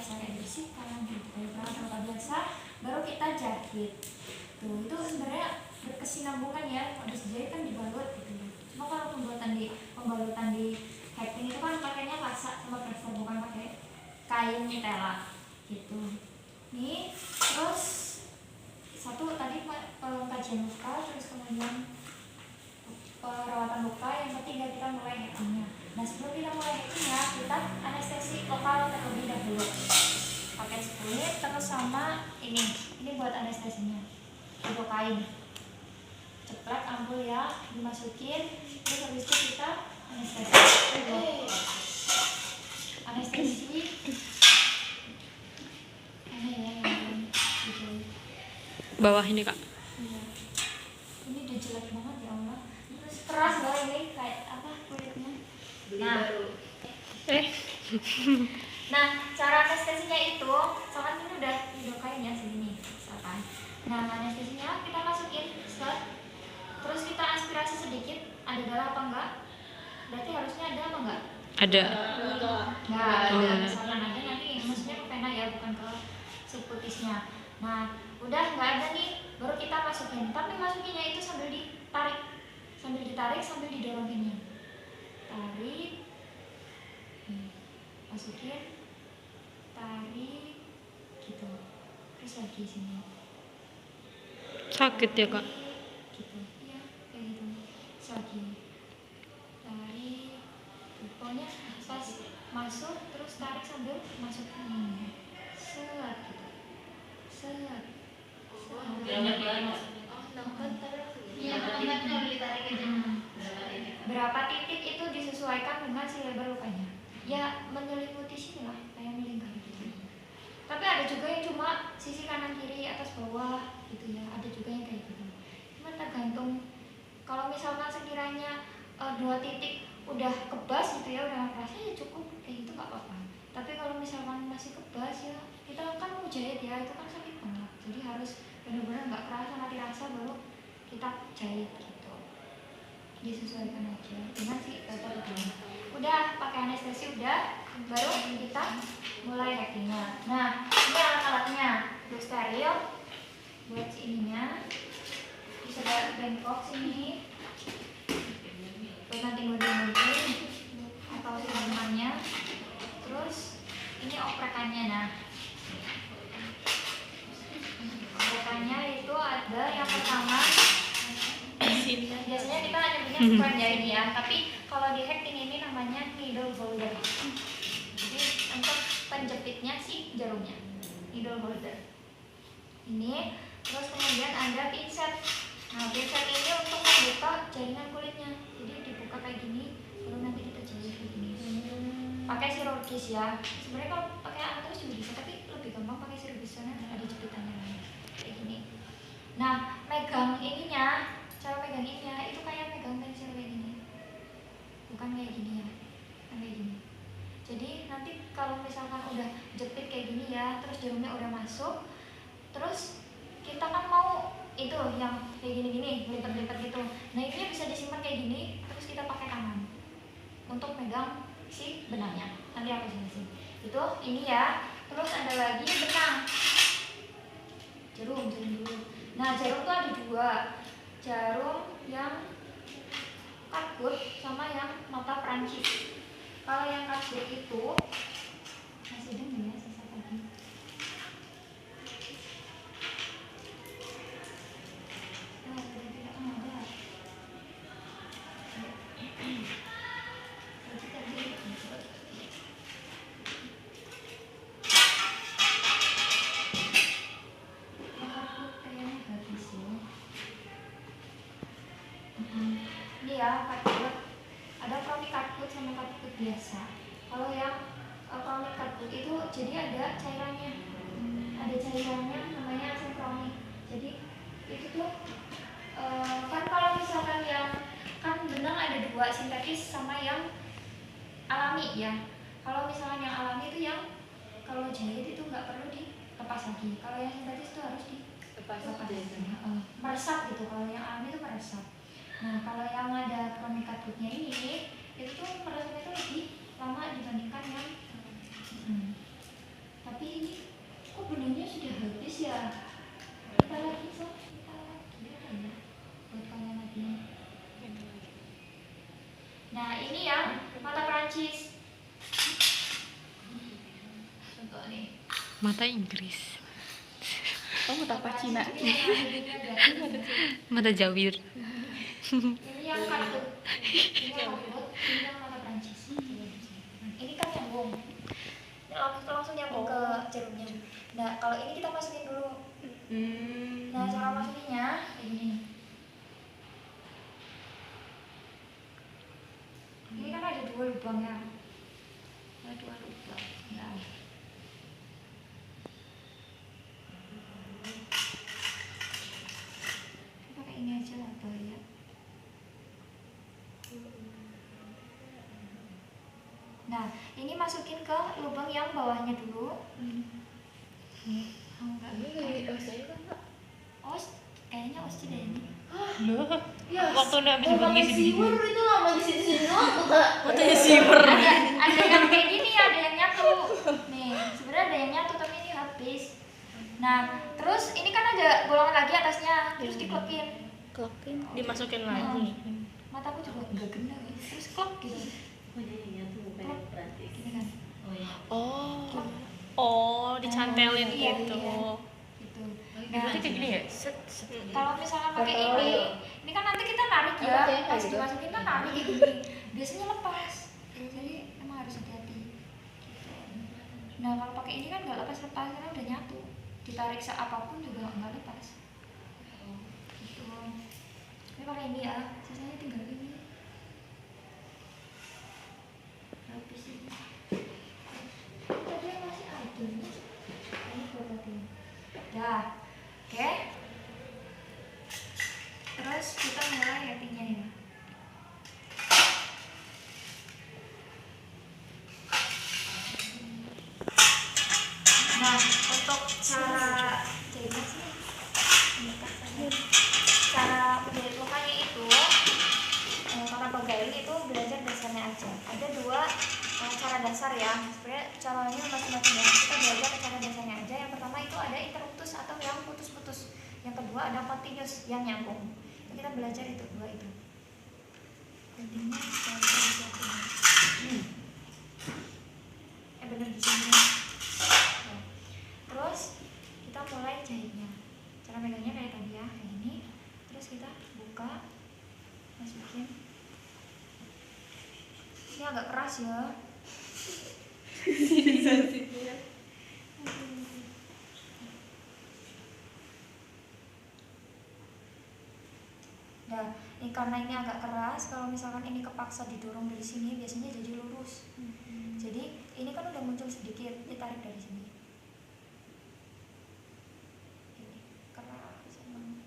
biasa kayak dibersihkan gitu, tempat biasa, baru kita jahit. Tuh itu sebenarnya berkesinambungan ya, habis jahit kan dibalut gitu. Cuma kalau pembalutan di hacking itu kan pakainya kasa sama presto, bukan pakai kain mitela gitu. Nih terus satu tadi kajian luka, terus kemudian perawatan luka, yang ketiga kita mulai hackingnya. Nah sebelum kita mulai hackingnya, kita anestesi lokal terlebih dahulu pakai spuit, terus sama ini buat anestesinya, lidocain, ceplek ampul ya, dimasukin, terus habis itu kita anestesi bawah ini kak. Iya. Ini udah jelek banget ya Allah. Terus keras loh ini, kayak apa kulitnya. Nah, nah cara anestesinya itu, soalnya ini udah lidocain ya segini, misalkan. Nah anestesinya kita masukin set, terus kita aspirasi sedikit, ada darah apa enggak? Berarti harusnya ada apa enggak? Ada. Nah, misalkan ada nanti maksudnya ke pena ya, bukan ke subkutisnya. Nah, udah nggak ada nih, baru kita masukin. Tapi masukinnya itu sambil ditarik, sambil didorong ini. Tarik, masukin, tarik, gitu. Terus lagi sini. Sakit ya kak? Gitu, iya kayak gitu. Terus lagi. Tarik, pokoknya pas masuk terus tarik sambil masuk ini. Set gitu. Set. Berapa titik itu disesuaikan dengan si lebar lukanya. Ya menyelimuti sini lah, kayak melingkar gitu. Tapi ada juga yang cuma sisi kanan kiri, atas bawah gitu ya. Ada juga yang kayak gitu. Cuma tergantung. Kalau misalkan sekiranya 2 titik udah kebas gitu ya, udah kerasa ya cukup kayak gitu nggak apa-apa. Tapi kalau misalkan masih kebas ya, kita kan mau jahit ya, itu kan sakit banget. Jadi harus benar-benar nggak kerasa, mati rasa baru kita jahit gitu. Disesuaikan aja dengan si lebar lukanya. Udah pakai anestesi udah, baru kita mulai hackingnya. Nah ini alat-alatnya, udah steril buat si ininya, bisa ada bengkok sini buat nanti gunting-gunting atau silumannya. Terus ini oprekannya. Nah oprekannya itu ada yang pertama, biasanya kita nyebutnya bukan ya ini ya, tapi kalau di hacking ini namanya needle holder. Jadi untuk penjepitnya si jarumnya, needle holder ini. Terus kemudian ada pinset. Nah pinset ini untuk membuka jaringan kulitnya, jadi dibuka kayak gini, baru nanti kita jahit kayak gini. Pakai sirurgis ya, sebenarnya kalau pakai anatomis juga bisa, tapi lebih gampang pakai sirurgis karena ada jepitannya kayak gini. Nah megang ininya, cara megang ininya itu kayak megang pensil kayak gini, bukan kayak gini ya, bukan kayak gini. Jadi nanti kalau misalkan udah jepit kayak gini ya, terus jarumnya udah masuk, terus kita kan mau itu yang kayak gini-gini, lipat-lipat gitu. Nah ini bisa disimpan kayak gini, terus kita pakai tangan untuk megang si benangnya. Nanti aku jelasin. Itu ini ya. Terus ada lagi benang, jarum dulu. Nah jarum tuh ada 2, jarum yang cutgood sama yang nota Prancis. Kalau yang cutgood itu masih dengar ya sesak lagi. Ini ya cutgood, ada chronic cutgood sama cutgood biasa. Kalau yang chronic cutgood itu jadi ada cairannya, namanya asam kronik. Jadi itu tuh kan kalau misalkan yang kan benang ada 2, sintetis sama yang alami ya. Kalau misalkan yang alami itu yang kalau jahit itu nggak perlu dilepas lagi. Kalau yang sintetis itu harus dilepas meresap gitu. Kalau yang alami itu meresap. Nah kalau yang ada chronic cutgoodnya ini, itu tuh meresapnya itu lebih lama dibandingkan yang Tapi ini kok benangnya sudah habis ya? Kita lagi so, kita lagi ada ya buat kalian lagi. Nah ini ya mata Perancis. Contoh nih. Mata Inggris. Oh, apa Cina? Mata Jawir. Ini yang kartu, ini yang robot, ini yang mata Perancis. Ini kan nyambung. Ini langsung nyambung ke jarumnya. Nah kalau ini kita masukin dulu. Nah cara masukinnya kayak gini. Ini kan ada 2 lubang ya. Ada 2 lubang. Nah. Pakai ini aja lah bahaya. Nah, ini masukin ke lubang yang bawahnya dulu. Nih, os, kayaknya os deh ini. Waktu udah habis bagi sih. Itu lama di sini doang, Kak. Matanya siwer. Ada yang kayak gini, ada yang nyatu. Nih, sebenarnya ada yang nyatu tapi ini habis. Nah, terus ini kan ada bolongan lagi atasnya, terus diklekin. Klokin. Dimasukin lagi. Mataku juga enggak kena, terus klok gitu. Gini kan. Oh, dicantelin Iya, gitu. iya. Gitu. Nah, Berarti kayak gini ya? Set. kalau misalnya pakai ini kan nanti kita narik ya, Pakai pas gitu. dimasukin kan narik kayak gini. Biasanya lepas. Jadi emang harus hati-hati. Gitu. Nah, kalau pakai ini kan nggak lepas-lepas karena udah nyatu. Ditarik seapapun juga nggak lepas. Gitu. Ini pakai ini ya, sisanya tinggal ini. Habis ini. Tadi masih ada. Ini buat tadi. Dah. Oke. Terus kita mulai happy-nya ya. Nah, untuk cara jahitnya sih, cara menjahit lukanya itu, karena pegawai itu belajar dasarnya aja. Ada 2 cara dasar ya. Sebenarnya caranya masing-masing ya. Kita belajar cara dasarnya aja. Yang pertama itu ada interruptus atau yang putus-putus. Yang kedua ada continuous yang nyambung. Kita belajar itu 2 itu. Pentingnya benar di sini. Terus kita mulai jahitnya. Cara megangnya kayak tadi ya, kayak gini. Terus kita buka, masukin. Ini agak keras ya. Nah, ini karena ini agak keras, kalau misalkan ini kepaksa didorong dari sini, biasanya jadi lurus. Jadi ini kan udah muncul sedikit, ditarik dari sini. Ini keras emang.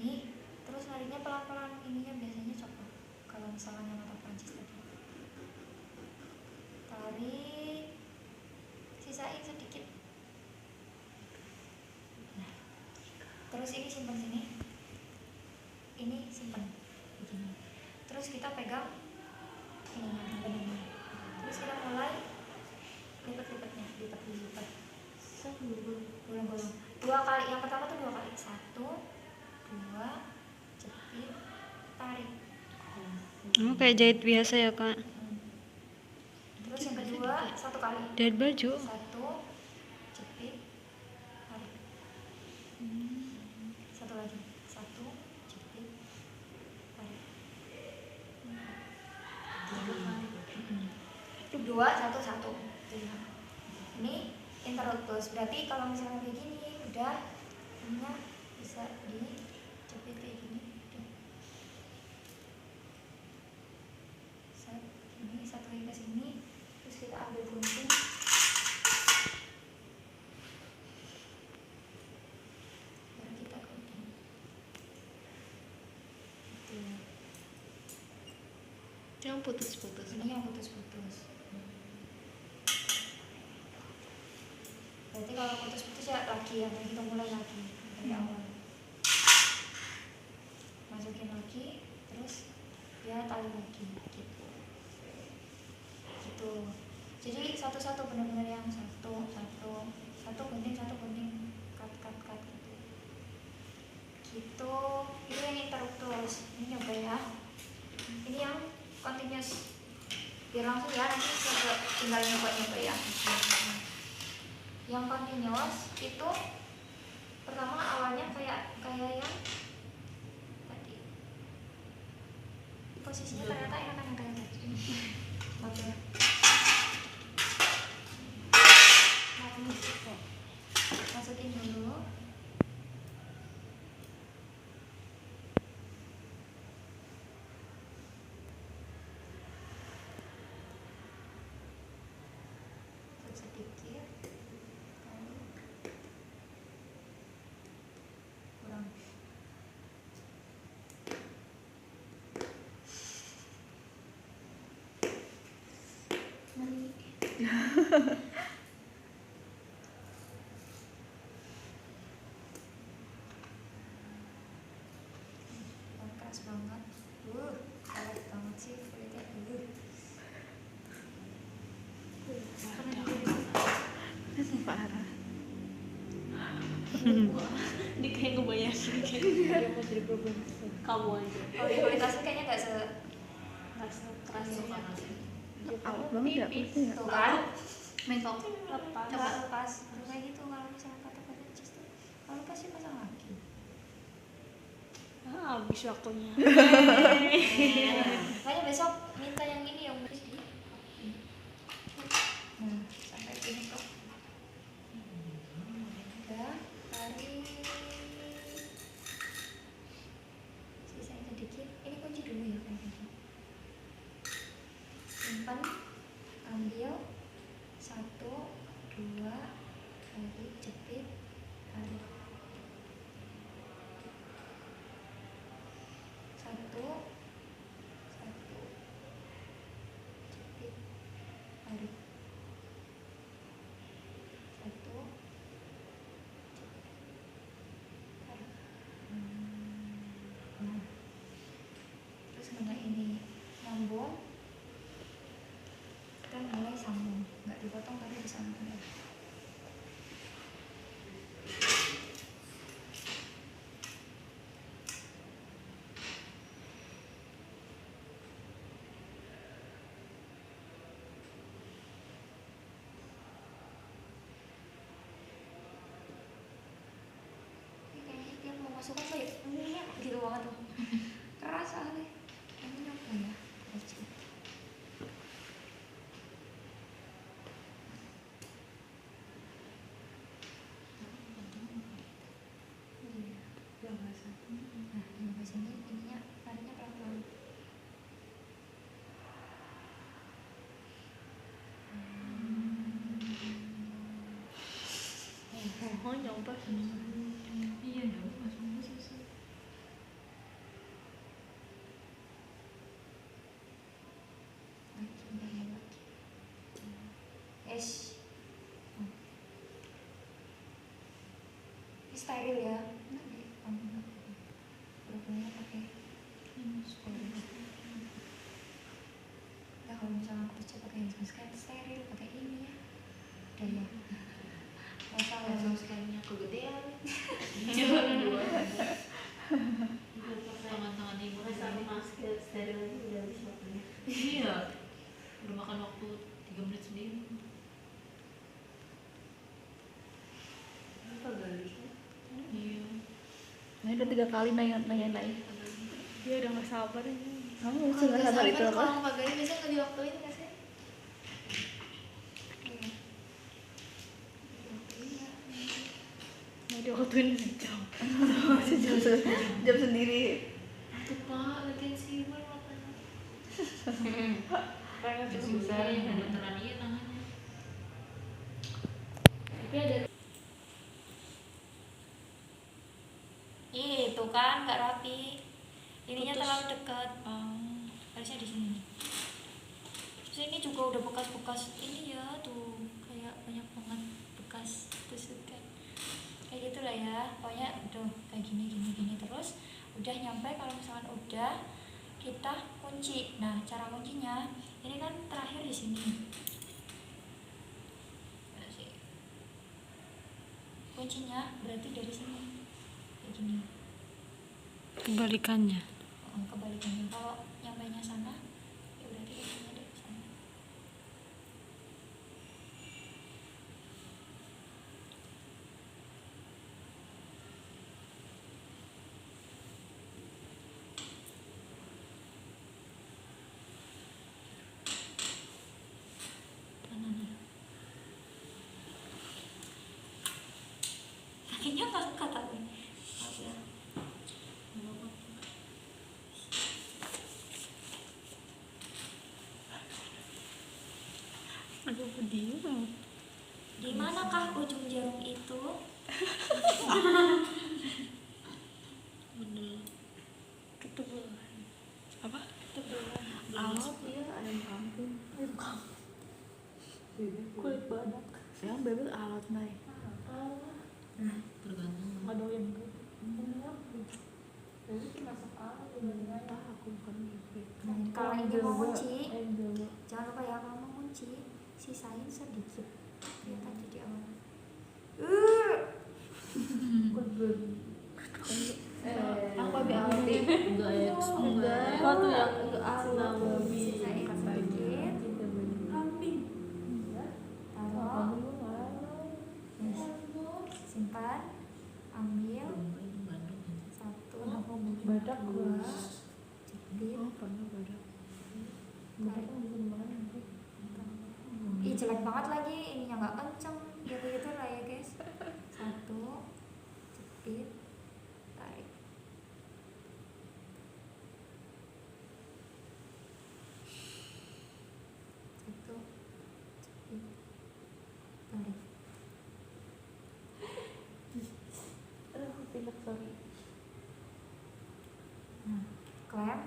Nih, terus nariknya pelan-pelan. Ininya biasanya copot. Kalau misalkan yang mata Prancis tadi, tarik, sisain sedikit. Nah, terus ini simpan sini. Ini simpan begini. Terus kita pegang ini. Terus kita mulai lipat-lipatnya, lipat-lipat. Bolong-bolong. 2 kali. Yang pertama tuh 2 kali. 1, 2, jepit, tarik. Kayak jahit biasa ya, Kak. Terus yang kedua 1 kali. Jahit baju. 1, jepit, tarik. 1 lagi. 1, jepit, tarik. 2, 1, 1. Ini interruptus. Berarti kalau misalnya kayak gini, udah ininya bisa dijepit kayak gini. Ini 1 lagi ke sini. Terus kita ambil gunting. Baru kita gunting. Gitu. Yang putus-putus. Ini yang putus-putus. Berarti kalau putus-putus ya lagi ya, kita mulai lagi dari awal. Masukin lagi, terus ya tali lagi gitu. Gitu. Jadi satu-satu benar-benar yang satu gunting cut gitu. Itu yang interruptus. Ini nyoba ya. Ini yang continuous. Biar langsung ya, nanti tinggal nyoba ya. Yang continuous itu pertama awalnya kayak yang tadi. Posisinya ternyata enak yang kayak tadi. Oke. Masukin dulu. Sedikit. Kurang. Keras banget. Keras banget sih kulitnya. Parah. Dia kayak ngebayangin kayak dia mau jadi problem kamu aja. Kalau di kualitasnya kayaknya nggak Keras Awet banget ya kulitnya ya. tuh kan. Mentok. lepas. Coba lepas. Terus kayak gitu kalau misalnya kata-kata cheese tuh. Kalau lepas sih pasang lagi. Habis waktunya. Makanya besok minta yang ini yang di sini. Nah, sampai sini tuh. Udah, tarik. Sisain sedikit. Ini kunci dulu ya kayak gitu. Simpan, ambil 1, 2, tarik, jepit, tarik. 1, 1, jepit, tarik. 1, tarik. Nah, terus karena ini nyambung, kita mulai sambung, nggak dipotong tapi disambung ya. Ini kayaknya dia mau masuk apa ya? Ini gitu banget tuh. Keras soalnya. Ini apa ya? Kecil. Iya. Nah, yang di sini ininya larinya pelan-pelan. Oh, nyoba. Iya dong, masuknya susah. Lagi. Es. Ini steril ya. Nanti berhubungnya pakai steril. Nah, kalau misalnya aku kerja pakai hand kan steril, pakai ini ya. Udah ya. Masalah sekalinya kegedean. Tangan-tangan ibu Sama masker steril aja udah habis waktunya. iya udah makan waktu 3 menit sendiri. Apa galis? Iya Nah, udah 3 kali nanya-nanya. Dia udah nggak sabar ini. Kamu mesti nggak sabar itu apa? Kalau Pak Gari biasanya nggak diwaktuin nggak sih? Iya. Diwaktuin nggak? Mau diwaktuin sejam. Jam sendiri. tuh pak lagi sibuk makanya Pengen susah susah ya ya. beneran iya tangannya. Tapi ada. Ih, tuh kan nggak rapi. Ininya Putus. terlalu dekat. Harusnya di sini. Terus ini juga udah bekas-bekas ini ya tuh, kayak banyak banget bekas tusukan. Kayak gitu lah ya. Pokoknya udah kayak gini terus. Udah nyampe, kalau misalkan udah kita kunci. Nah, cara kuncinya ini kan terakhir di sini. kuncinya berarti dari sini kayak gini. Kebalikannya. Kebalikannya kalau nyampainya sana ya berarti kuncinya dari sana. Kakinya nggak angkat tapi ya. Aduh, diem. Di manakah ujung jarum itu? Bener. Ketebelan. Apa? Ketebelan. Alot ya ayam kampung. Kulit badak. Yang bebek alot naik. Tergantung. Nggak doyan tuh. Jadi masak apa? Ah, aku bukan bebek. Nah, kalau ini mau kunci, Ayam jawa. jangan lupa ya kalau mau kunci sisain sedikit. Kayak tadi di awal. Aku pakai Aldi. Enggak ya, Enggak. Apa tuh yang Alot. Sisain sedikit. Taruh. Yes. Simpan. Ambil. Bandung. Satu. badak Dua. gua. Jepit. Oh, pernah badak. Tarik. Ih jelek banget lagi, ininya nggak kenceng, gitu-gitu lah ya guys. Satu, jepit, tarik. Satu, jepit, tarik. Aduh, aku pilek, sorry. Nah, klem,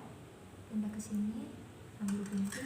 pindah ke sini, ambil kunci,